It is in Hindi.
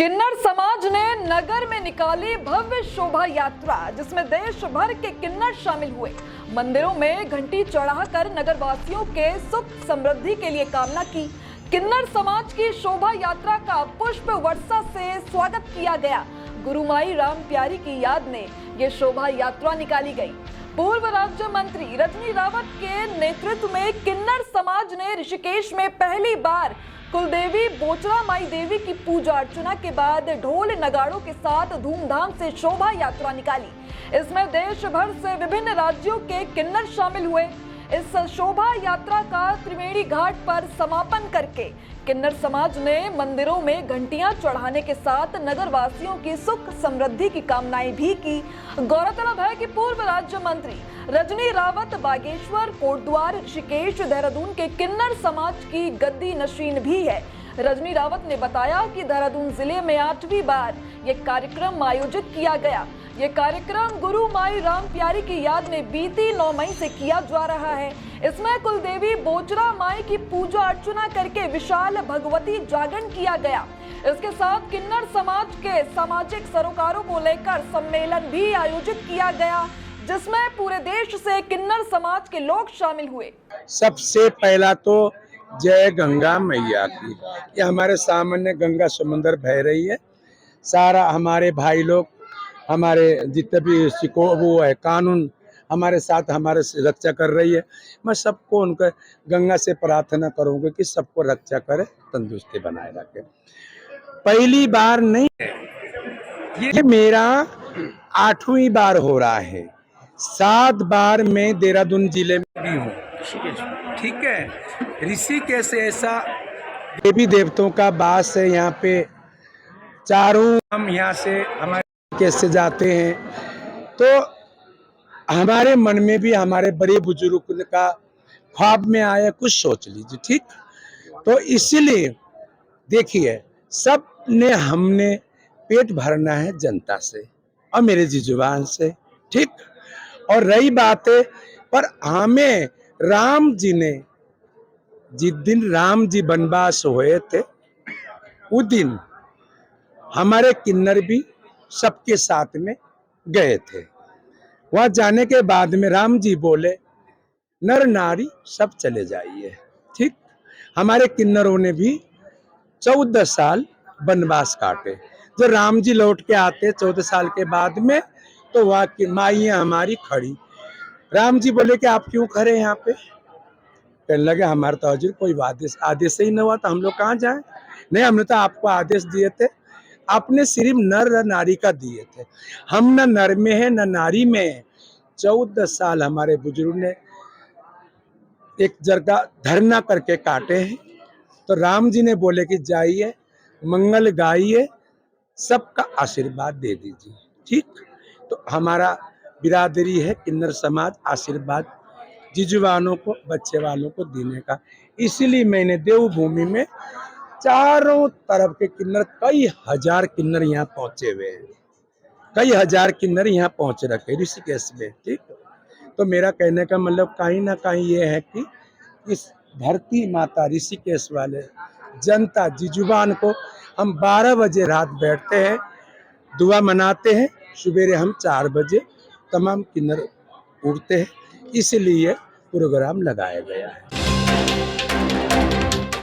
किन्नर समाज ने नगर में निकाली भव्य शोभा यात्रा, जिसमें देश भर के किन्नर शामिल हुए। मंदिरों में घंटी चढ़ाकर नगर वासियों के सुख समृद्धि के लिए कामना की। किन्नर समाज की शोभा यात्रा का पुष्प वर्षा से स्वागत किया गया। गुरुमाई राम प्यारी की याद में ये शोभा यात्रा निकाली गई। पूर्व राज्य मंत्री रजनी रावत के नेतृत्व में किन्नर समाज ने ऋषिकेश में पहली बार कुलदेवी बोचरा माई देवी की पूजा अर्चना के बाद ढोल नगाड़ों के साथ धूमधाम से शोभा यात्रा निकाली। इसमें देश भर से विभिन्न राज्यों के किन्नर शामिल हुए। इस शोभा यात्रा का त्रिवेणी घाट पर समापन करके किन्नर समाज ने मंदिरों में घंटियां चढ़ाने के साथ नगर वासियों की सुख समृद्धि की कामनाएं भी की। गौरतलब है कि पूर्व राज्य मंत्री रजनी रावत बागेश्वर, कोटद्वार, ऋषिकेश, देहरादून के किन्नर समाज की गद्दी नशीन भी है। रजनी रावत ने बताया कि देहरादून जिले में 8वीं बार ये कार्यक्रम आयोजित किया गया। ये कार्यक्रम गुरु माई राम प्यारी की याद में बीती 9 मई से किया जा रहा है। इसमें कुलदेवी बोचरा माई की पूजा अर्चना करके विशाल भगवती जागरण किया गया। इसके साथ किन्नर समाज के सामाजिक सरोकारों को लेकर सम्मेलन भी आयोजित किया गया, जिसमें पूरे देश से किन्नर समाज के लोग शामिल हुए। सबसे पहला तो जय गंगा मैया की। ये हमारे सामने गंगा समुद्र बह रही है। सारा हमारे भाई लोग, हमारे जितने भी वो है कानून हमारे साथ हमारे रक्षा कर रही है। मैं सबको उनके गंगा से प्रार्थना करूंगा कि सबको रक्षा करे, तंदुरुस्ती बनाए रखे। पहली बार नहीं है, ये मेरा 8वीं बार हो रहा है। 7 बार मैं देहरादून जिले में भी हूँ, ठीक है। ऋषिकेश ऐसा देवी देवताओं का वास है। यहाँ पे चारों हम यहाँ से हमारे कैसे जाते हैं, तो हमारे मन में भी हमारे बड़े बुजुर्ग का ख्वाब में आया, कुछ सोच लीजिए, ठीक। तो इसीलिए देखिए, सब ने हमने पेट भरना है जनता से और मेरे जी जुबान से, ठीक। और रही बात है, पर हमें राम जी ने जिस दिन राम जी वनवास हुए थे, उस दिन हमारे किन्नर भी सबके साथ में गए थे। वहां जाने के बाद में राम जी बोले, नर नारी सब चले जाइए, ठीक। हमारे किन्नरों ने भी 14 साल वनवास काटे। जब राम जी लौट के आते 14 साल के बाद में, तो वहाँ की माइयाँ हमारी खड़ी। राम जी बोले कि आप क्यों खड़े यहाँ पे? कहने लगे, हमारे तो हजूर कोई आदेश ही नहीं हुआ, तो हम लोग कहाँ जाएं? नहीं, हमने तो आपको आदेश दिए थे, आपने सिर्फ नर नारी का दिए थे। हम न नर में है न नारी में है। 14 साल हमारे बुजुर्ग ने एक जगह धरना करके काटे हैं। तो राम जी ने बोले कि जाइए, मंगल गाइए, सबका आशीर्वाद दे दीजिए, ठीक। तो हमारा बिरादरी है किन्नर समाज, आशीर्वाद जीजुवानों को, बच्चे वालों को देने का। इसीलिए मैंने देवभूमि में चारों तरफ के किन्नर, कई हजार किन्नर यहाँ पहुंचे हुए हैं। कई हजार किन्नर यहाँ पहुंच रखे ऋषिकेश में, ठीक। तो मेरा कहने का मतलब कहीं ना कहीं ये है कि इस धरती माता ऋषिकेश वाले जनता जीजुबान को हम 12 बजे रात बैठते हैं, दुआ मनाते हैं। सुबेरे हम 4 बजे तमाम किन्नर उठते हैं, इसलिए प्रोग्राम लगाया गया है।